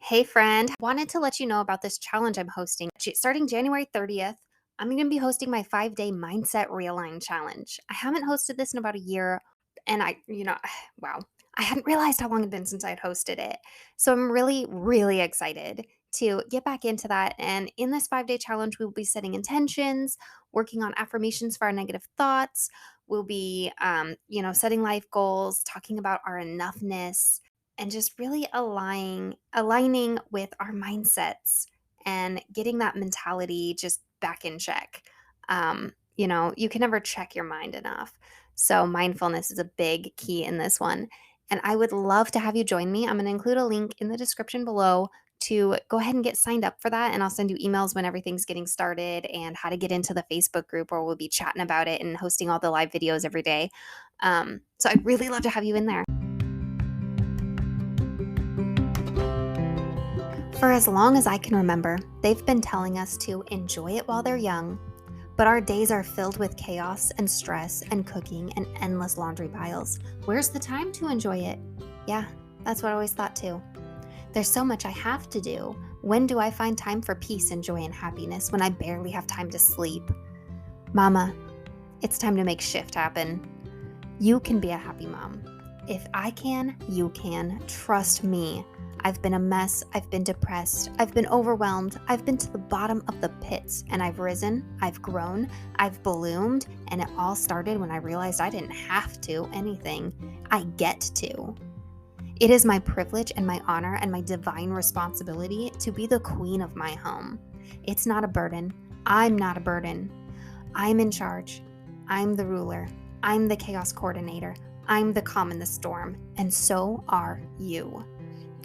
Hey friend, wanted to let you know about this challenge I'm hosting. Starting January 30th, I'm going to be hosting my 5-day Mindset Realign challenge. I haven't hosted this in about a year, and wow, I hadn't realized how long it'd been since I'd hosted it. So I'm really, really excited to get back into that. And in this 5-day challenge, we will be setting intentions, working on affirmations for our negative thoughts. We'll be, setting life goals, talking about our enoughness and just really aligning with our mindsets and getting that mentality just back in check. You can never check your mind enough. So mindfulness is a big key in this one. And I would love to have you join me. I'm going to include a link in the description below to go ahead and get signed up for that. And I'll send you emails when everything's getting started and how to get into the Facebook group where we'll be chatting about it and hosting all the live videos every day. So I'd really love to have you in there. For as long as I can remember, they've been telling us to enjoy it while they're young, but our days are filled with chaos and stress and cooking and endless laundry piles. Where's the time to enjoy it? Yeah, that's what I always thought too. There's so much I have to do. When do I find time for peace and joy and happiness when I barely have time to sleep? Mama, it's time to make shift happen. You can be a happy mom. If I can, you can. Trust me. I've been a mess. I've been depressed. I've been overwhelmed. I've been to the bottom of the pits and I've risen. I've grown. I've bloomed. And it all started when I realized I didn't have to anything. I get to. It is my privilege and my honor and my divine responsibility to be the queen of my home. It's not a burden. I'm not a burden. I'm in charge. I'm the ruler. I'm the chaos coordinator. I'm the calm in the storm. And so are you.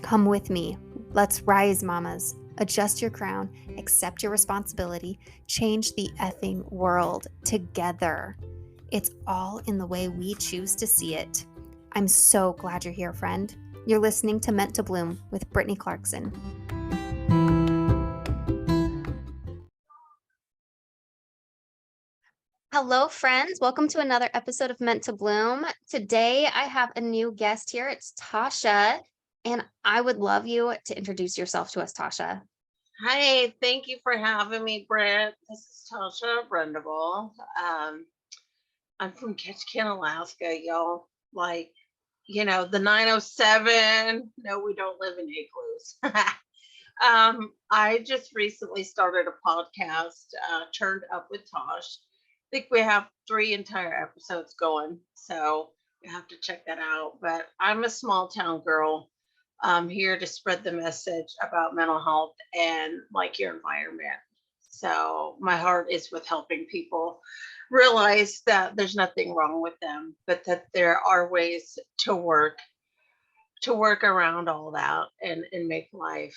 Come with me. Let's rise, mamas. Adjust your crown, accept your responsibility, change the effing world together. It's all in the way we choose to see it. I'm so glad you're here, friend. You're listening to Meant to Bloom with Brittany Clarkson. Hello, friends. Welcome to another episode of Meant to Bloom. Today, I have a new guest here. It's Tasha. And I would love you to introduce yourself to us, Tasha. Hi, thank you for having me, Brent. This is Tasha Brendable. I'm from Ketchikan, Alaska, y'all. The 907. No, we don't live in igloos. I just recently started a podcast, Turned Up with Tosh. I think we have 3 entire episodes going, so you have to check that out. But I'm a small town girl. I'm here to spread the message about mental health and like your environment. So my heart is with helping people realize that there's nothing wrong with them, but that there are ways to work around all that and make life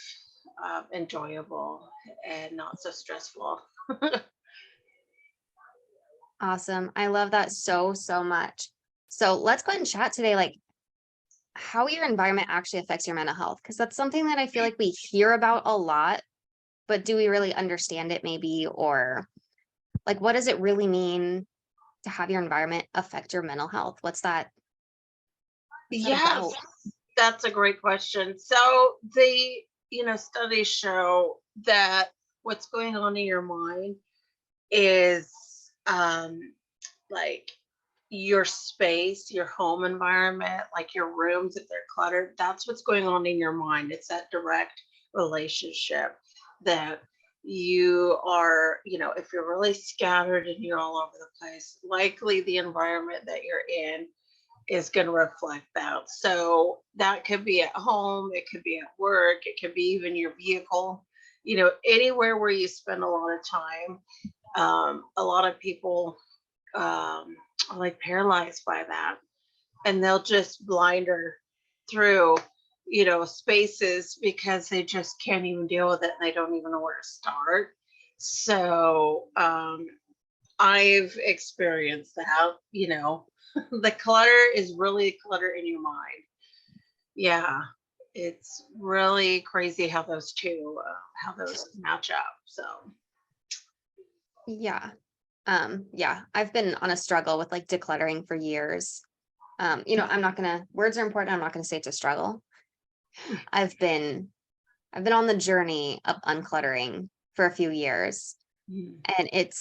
enjoyable and not so stressful. Awesome. I love that so, so much. So let's go ahead and chat today, like how your environment actually affects your mental health. Because that's something that I feel like we hear about a lot, but do we really understand it maybe? Or like, what does it really mean to have your environment affect your mental health? What's that Yes, about? that's a great question. So the studies show that what's going on in your mind is like your space, your home environment, like your rooms, if they're cluttered, that's what's going on in your mind. It's that direct relationship that you are, if you're really scattered and you're all over the place, likely the environment that you're in is going to reflect that. So that could be at home, it could be at work, it could be even your vehicle, anywhere where you spend a lot of time. A lot of people are like paralyzed by that, and they'll just blinder through, spaces because they just can't even deal with it and they don't even know where to start. So I've experienced that, the clutter is really clutter in your mind. Yeah, it's really crazy how those match up. So Yeah. Yeah, I've been on a struggle with like decluttering for years. I'm not gonna, words are important. I'm not gonna say it's a struggle. I've been I've been on the journey of uncluttering for a few years, Mm. and it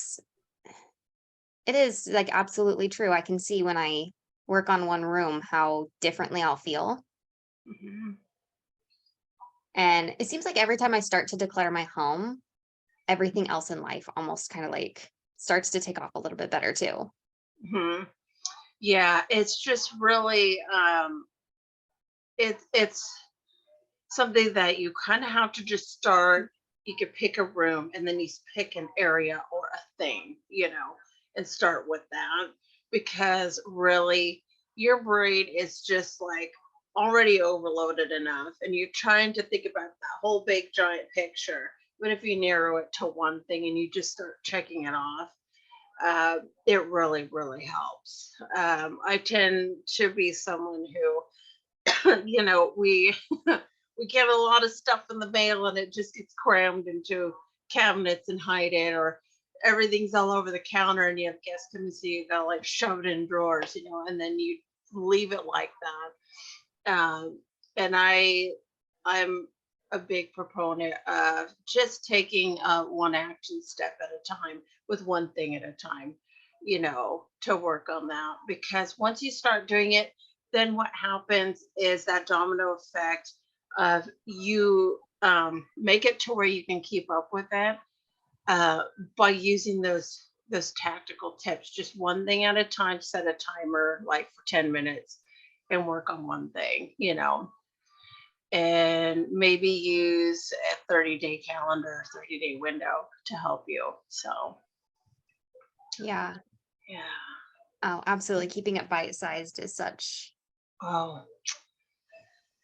is like absolutely true. I can see when I work on one room how differently I'll feel. Mhm. And it seems like every time I start to declare my home, everything else in life almost kind of like starts to take off a little bit better too. Mhm. Yeah, it's just really it's something that you kind of have to just start. You could pick a room and then you pick an area or a thing, and start with that because really your brain is just like already overloaded enough and you're trying to think about that whole big giant picture. But if you narrow it to one thing and you just start checking it off, it really, really helps. I tend to be someone who, we we get a lot of stuff in the mail and it just gets crammed into cabinets and hide it, or everything's all over the counter and you have guests come and see you gotta like shove it in drawers, and then you leave it like that. And I'm a big proponent of just taking one action step at a time with one thing at a time, to work on that. Because once you start doing it, then what happens is that domino effect of you make it to where you can keep up with it uh, by using those tactical tips. Just one thing at a time. Set a timer like for 10 minutes and work on one thing. And maybe use a 30-day calendar, 30-day window to help you. So, Yeah. yeah. Oh, absolutely. Keeping it bite-sized is Oh,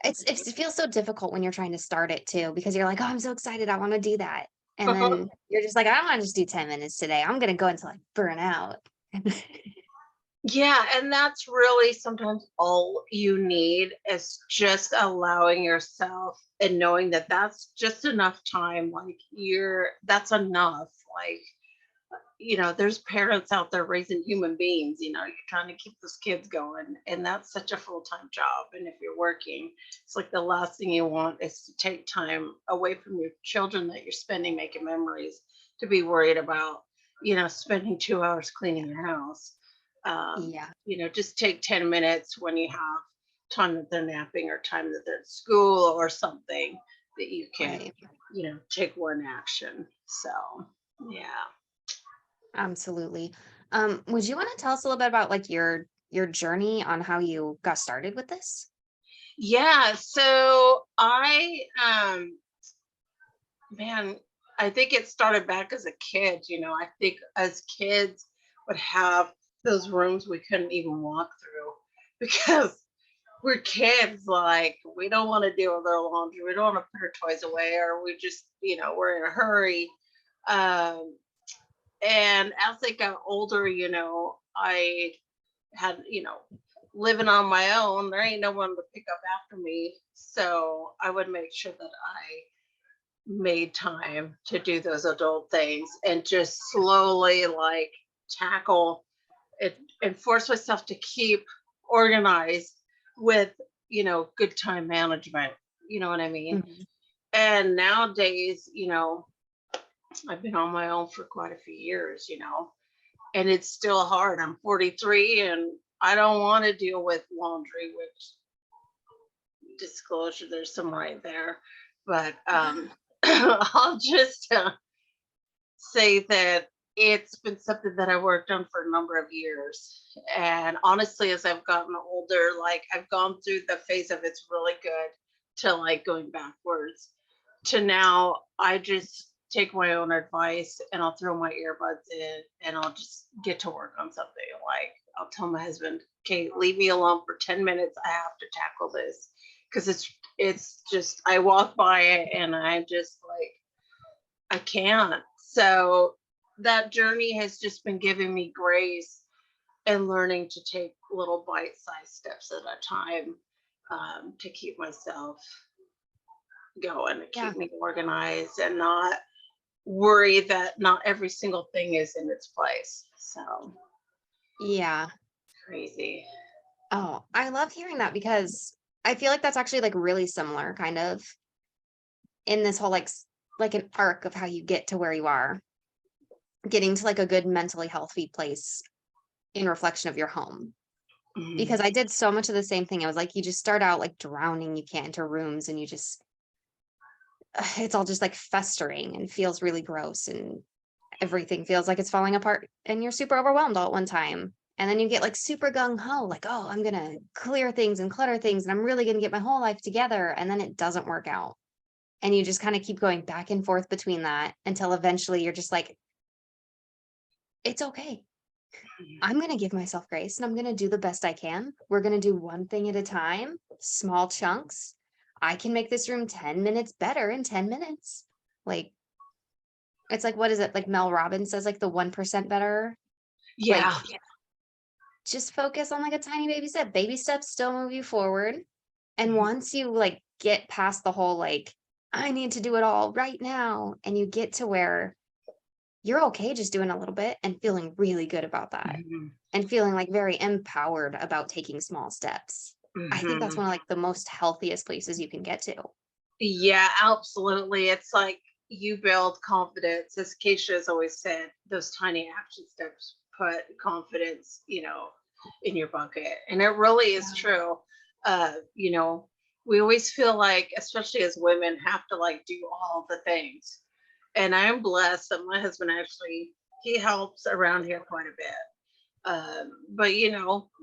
it feels so difficult when you're trying to start it too, because you're like, "Oh, I'm so excited. I want to do that." And then you're just like, "I don't want to just do 10 minutes today. I'm going to go until I burn out." yeah. And that's really sometimes all you need is just allowing yourself and knowing that that's just enough time. Like, that's enough. Like, there's parents out there raising human beings, you're trying to keep those kids going, and that's such a full-time job. And if you're working, it's like the last thing you want is to take time away from your children that you're spending making memories to be worried about, spending 2 hours cleaning your house. Yeah. Just take 10 minutes when you have time that they're napping or time that they're at school or something that you can, Right. take one action. So, yeah. Absolutely. Would you want to tell us a little bit about like your journey on how you got started with this? Yeah, so man, I think it started back as a kid, I think as kids would have those rooms we couldn't even walk through because we're kids, like we don't want to deal with our laundry, we don't want to put our toys away, or we just, we're in a hurry. Um, and as I got older, I had, living on my own, there ain't no one to pick up after me. So I would make sure that I made time to do those adult things and just slowly like tackle it and force myself to keep organized with, good time management. You know what I mean? Mhm. And nowadays, I've been on my own for quite a few years, and it's still hard. I'm 43 and I don't want to deal with laundry, which disclosure, there's some right there. But I'll just say that it's been something that I worked on for a number of years. And honestly, as I've gotten older, like I've gone through the phase of it's really good to like going backwards to now I just take my own advice and I'll throw my earbuds in and I'll just get to work on something. Like I'll tell my husband, okay, leave me alone for 10 minutes. I have to tackle this. Cause it's just I walk by it and I just like I can't. So that journey has just been giving me grace and learning to take little bite-sized steps at a time, to keep myself going, to Yeah. keep me organized and not worry that not every single thing is in its place. So Yeah. crazy. Oh, I love hearing that because I feel like that's actually like really similar kind of in this whole like an arc of how you get to where you are, getting to like a good mentally healthy place in reflection of your home. Mhm. Because I did so much of the same thing. I was like, you just start out like drowning, you can't enter rooms and you just it's all just like festering and feels really gross and everything feels like it's falling apart and you're super overwhelmed all at one time. And then you get like super gung ho, like, oh, I'm gonna clear things and clutter things and I'm really gonna get my whole life together. And then it doesn't work out. And you just kind of keep going back and forth between that until eventually you're just like, it's okay. I'm going to give myself grace and I'm going to do the best I can. We're going to do one thing at a time, small chunks. I can make this room 10 minutes better in 10 minutes. Like, it's like, what is it? Like Mel Robbins says, like the 1% better. Like, Yeah. just focus on like a tiny baby step. Baby steps still move you forward. And once you like get past the whole, like, I need to do it all right now, and you get to where you're okay just doing a little bit and feeling really good about that Mhm. and feeling like very empowered about taking small steps. I think that's Mhm. one of like the most healthiest places you can get to. Yeah, absolutely. It's like you build confidence. As Keisha has always said, those tiny action steps put confidence, in your bucket. And it really is Yeah. true. You know, we always feel like, especially as women, have to like do all the things. And I'm blessed that my husband actually he helps around here quite a bit. But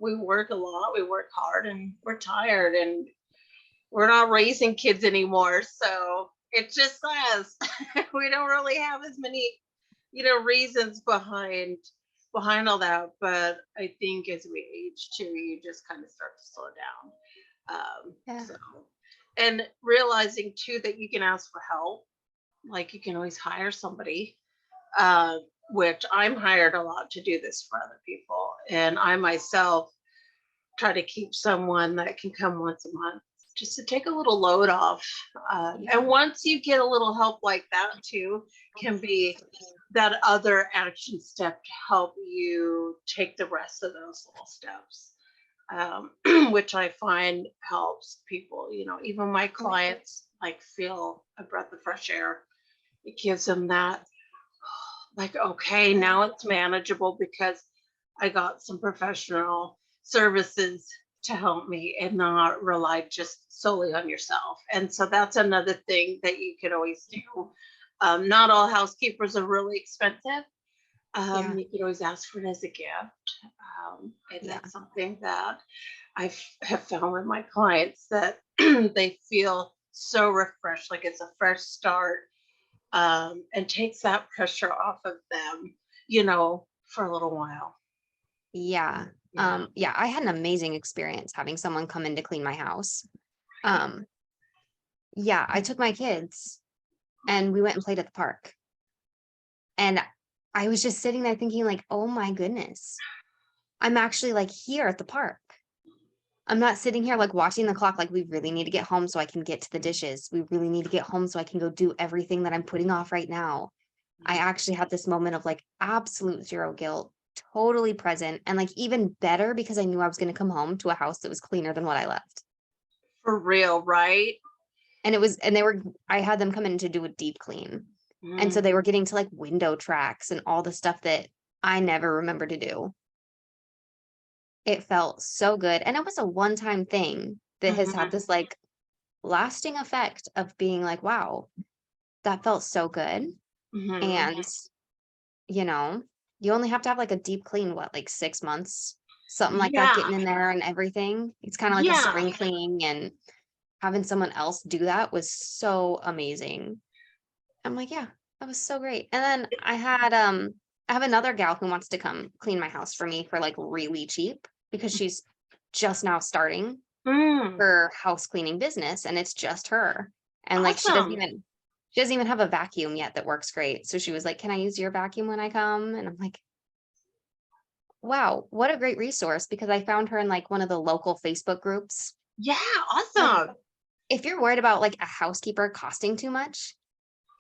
we work a lot, we work hard, and we're tired, and we're not raising kids anymore. So it just says we don't really have as many, reasons behind all that. But I think as we age too, you just kind of start to slow down. Yeah. So and realizing too that you can ask for help, like you can always hire somebody, uh, which I'm hired a lot to do this for other people, and I myself try to keep someone that can come once a month just to take a little load off. And Yeah. once you get a little help like that too, can be that other action step to help you take the rest of those little steps, which I find helps people. Even my clients like feel a breath of fresh air. It gives them that, like, okay, now it's manageable because I got some professional services to help me and not rely just solely on yourself. And so that's another thing that you could always do. Not all housekeepers are really expensive. Yeah. You could always ask for it as a gift. And Yeah. that's something that have found with my clients that they feel so refreshed, like it's a fresh start, and takes that pressure off of them, for a little while. Yeah. Yeah. Yeah, I had an amazing experience having someone come in to clean my house. Um, yeah, I took my kids and we went and played at the park. And I was just sitting there thinking like, "Oh my goodness. I'm actually like here at the park. I'm not sitting here like watching the clock like we really need to get home so I can get to the dishes. We really need to get home so I can go do everything that I'm putting off right now." I actually had this moment of like absolute zero guilt, totally present, and like even better because I knew I was going to come home to a house that was cleaner than what I left. For real, right? And I had them come in to do a deep clean. And so Mm, they were getting to like window tracks and all the stuff that I never remember to do. It felt so good. And it was a one-time thing that has had mhm, this like lasting effect of being like, wow, that felt so good. mhm. And, you know, you only have to have like a deep clean, what, like 6 months, something like that, Yeah, getting in there and everything. It's kind of like a yeah. spring cleaning, and having someone else do that was so amazing. I'm like, yeah, that was so great. And then I have another gal who wants to come clean my house for me for like really cheap because she's just now starting Mm, her house cleaning business and it's just her. And like awesome. she doesn't even have a vacuum yet that works great. So she was like, "Can I use your vacuum when I come?" And I'm like, "Wow, what a great resource," because I found her in like one of the local Facebook groups. Yeah, Like awesome. if you're worried about like a housekeeper costing too much,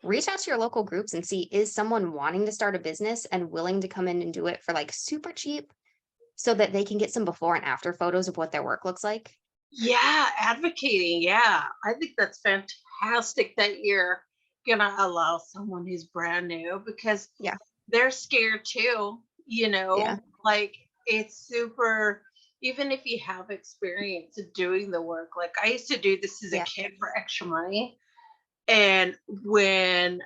reach out to your local groups and see, is someone wanting to start a business and willing to come in and do it for like super cheap so that they can get some before and after photos of what their work looks like. Yeah, advocating. Yeah. I think that's fantastic that you're gonna allow someone who's brand new because Yeah. they're scared too, Yeah. like it's super, even if you have experience of doing the work. Like I used to do this as a Yeah. kid for extra money. And when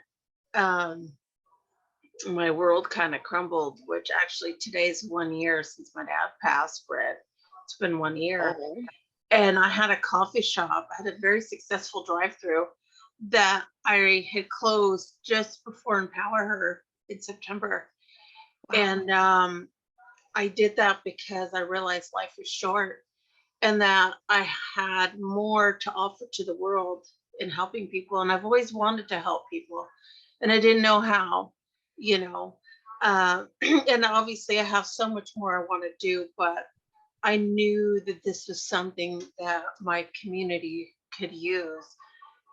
my world kind of crumbled, which actually today's 1 year since my dad passed, Brett. It's been 1 year. Oh, And I had a coffee shop. I had a very successful drive-through that I had closed just before Empower Her in September. wow. And I did that because I realized life was short and that I had more to offer to the world in helping people. And I've always wanted to help people, and I didn't know how, you know. And obviously, I have so much more I want to do, but I knew that this was something that my community could use,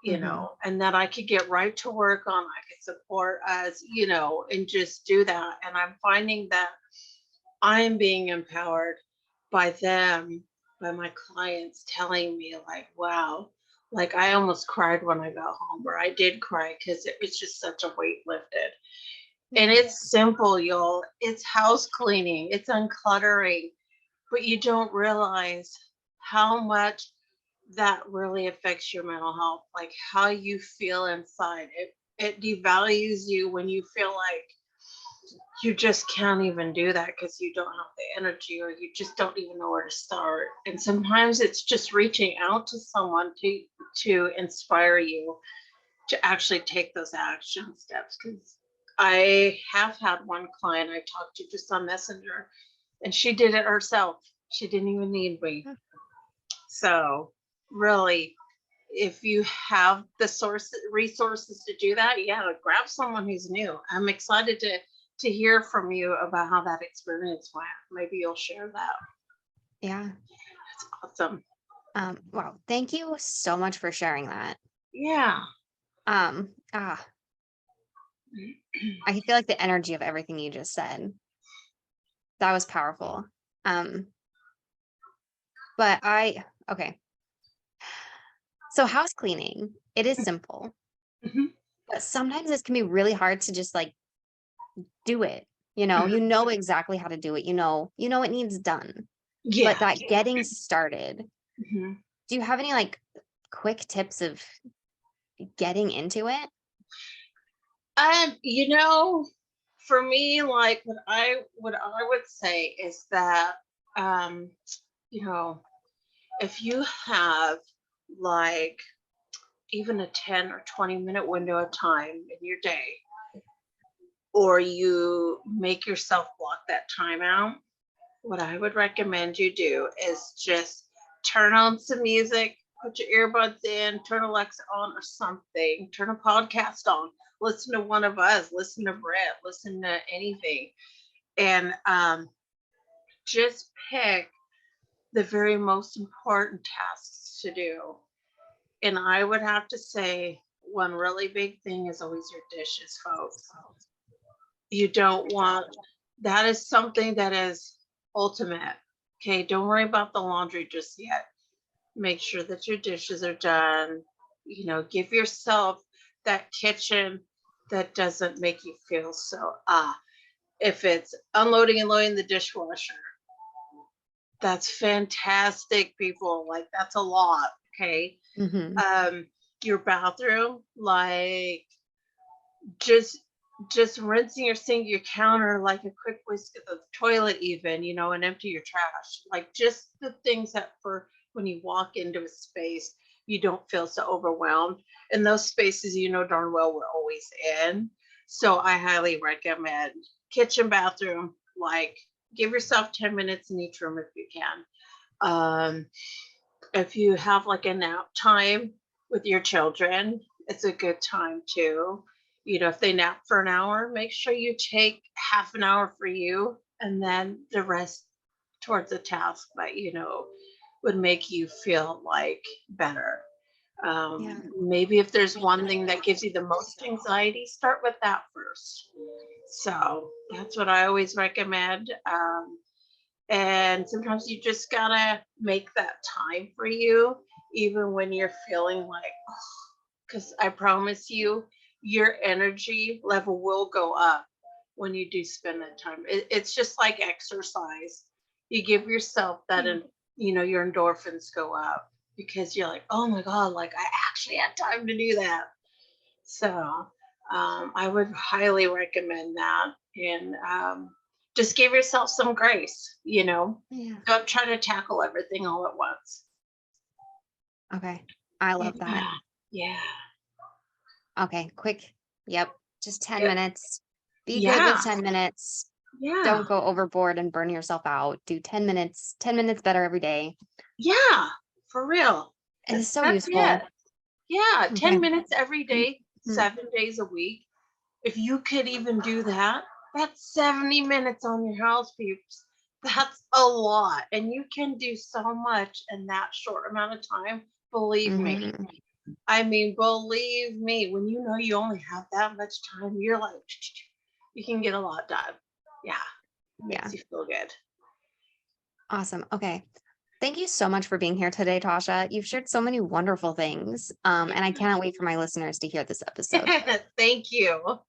Hmm. and that I could get right to work on. I could support us, and just do that. And I'm finding that I'm being empowered by them, by my clients telling me, like, wow, like I almost cried when I got home, or I did cry because it was just such a weight lifted. And Yeah. it's simple, y'all. It's house cleaning, it's uncluttering, but you don't realize how much that really affects your mental health, like how you feel inside. It devalues you when you feel like you just can't even do that because you don't have the energy, or you just don't even know where to start. And sometimes it's just reaching out to someone to inspire you to actually take those action steps. Because I have had one client I talked to just on Messenger, and she did it herself. She didn't even need me. So really, if you have the source resources to do that, yeah, grab someone who's new. I'm excited to hear from you about how that experience went. Maybe you'll share that. Yeah. That's awesome. Wow. Thank you so much for sharing that. Yeah. Um, ah, I feel like the energy of everything you just said, that was powerful. Um, but okay. So house cleaning, it is simple, Mhm. but sometimes this can be really hard to just like do it. You Mhm. know exactly how to do it. You know it needs done. But Yeah. that getting started, Mhm. do you have any like quick tips of getting into it? You know, for me, like what I would say is that um, you know, if you have like even a 10 or 20-minute window of time in your day, or you make yourself block that time out, what I would recommend you do is just turn on some music, put your earbuds in, turn Alexa on or something, turn a podcast on, listen to one of us, listen to Brett, listen to anything, and just pick the very most important tasks to do. And I would have to say, one really big thing is always your dishes, folks. You don't want, that is something that is ultimate. Okay, don't worry about the laundry just yet. Make sure that your dishes are done. Give yourself that kitchen that doesn't make you feel so if it's unloading and loading the dishwasher, that's fantastic, people. Like that's a lot. Okay. Hmm. Um, your bathroom, like just just rinsing your sink, your counter, like a quick whisk of the toilet, even, and empty your trash. Like just the things that for when you walk into a space, you don't feel so overwhelmed. And those spaces, darn well we're always in. So I highly recommend kitchen, bathroom, like give yourself 10 minutes in each room if you can. Um, if you have like a nap time with your children, it's a good time too. If they nap for an hour, make sure you take half an hour for you and then the rest towards a task that would make you feel like better. Yeah. Maybe if there's one thing that gives you the most anxiety, start with that first. So that's what I always recommend. And sometimes you just gotta make that time for you, even when you're feeling like, because I promise you, your energy level will go up when you do spend that time. It's just like exercise. You give yourself that, Yeah. and your endorphins go up because you're like, oh my God, like I actually had time to do that. So I would highly recommend that. And just give yourself some grace. Yeah. Don't try to tackle everything all at once. Okay. I love that. Yeah. Yeah. Okay. Quick. Yep. Just 10 Yep. minutes. Be good with Yeah. 10 minutes. Yeah. Don't go overboard and burn yourself out. Do 10 minutes better every day. Yeah. For real. It is so That's it. useful. Yeah. 10 Okay. minutes every day, Mhm. 7 days a week. If you could even do that, that's 70 minutes on your house, peeps. That's a lot. And you can do so much in that short amount of time. Believe me. Mhm. I mean, believe me, when you know you only have that much time, you're like, you can get a lot done. Yeah. Yeah. Makes you feel good. Awesome. Okay. Thank you so much for being here today, Tasha. You've shared so many wonderful things. And I cannot wait for my listeners to hear this episode. Thank you.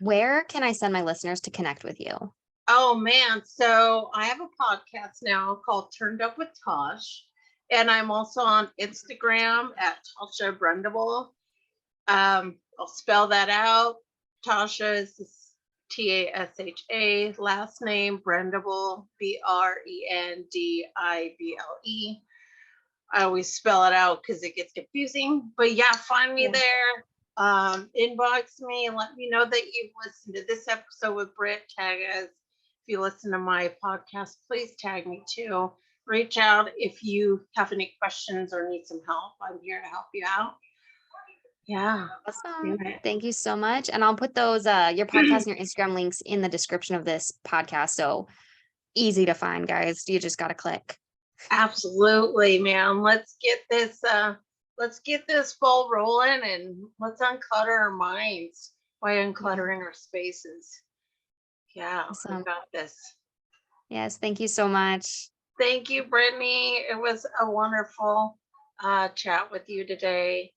Where can I send my listeners to connect with you? Oh man, so I have a podcast now called Turned Up with Tosh, and I'm also on Instagram at Tasha Brendable. I'll spell that out. Tasha is Tasha, last name Brendable, Brendibile. I always spell it out because it gets confusing. But yeah, find me Yeah. there. Inbox me and let me know that you've listened to this episode with Britt. Tag us. If you listen to my podcast, please tag me too. Reach out if you have any questions or need some help. I'm here to help you out. Yeah. Awesome. Do it. Thank you so much. And I'll put those your podcast and your Instagram links in the description of this podcast. So easy to find, guys. You just gotta click. Absolutely, man. Let's get this ball rolling and let's unclutter our minds by uncluttering our spaces. Yeah, we Awesome. got this. Yes, thank you so much. Thank you, Brittany. It was a wonderful chat with you today.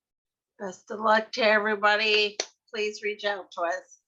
Best of luck to everybody. Please reach out to us.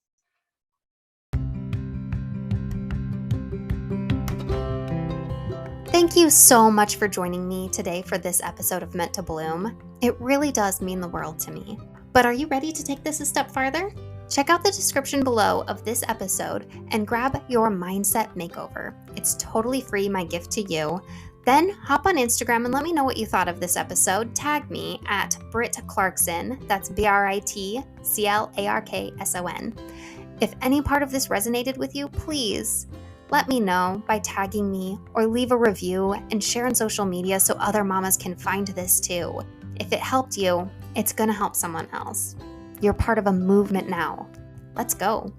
Thank you so much for joining me today for this episode of Meant to Bloom. It really does mean the world to me. But are you ready to take this a step farther? Check out the description below of this episode and grab your mindset makeover. It's totally free, my gift to you. Then hop on Instagram and let me know what you thought of this episode. Tag me at Britt Clarkson, that's BritClarkson. If any part of this resonated with you, please let me know by tagging me or leave a review and share on social media so other mamas can find this too. If it helped you, it's gonna help someone else. You're part of a movement now. Let's go.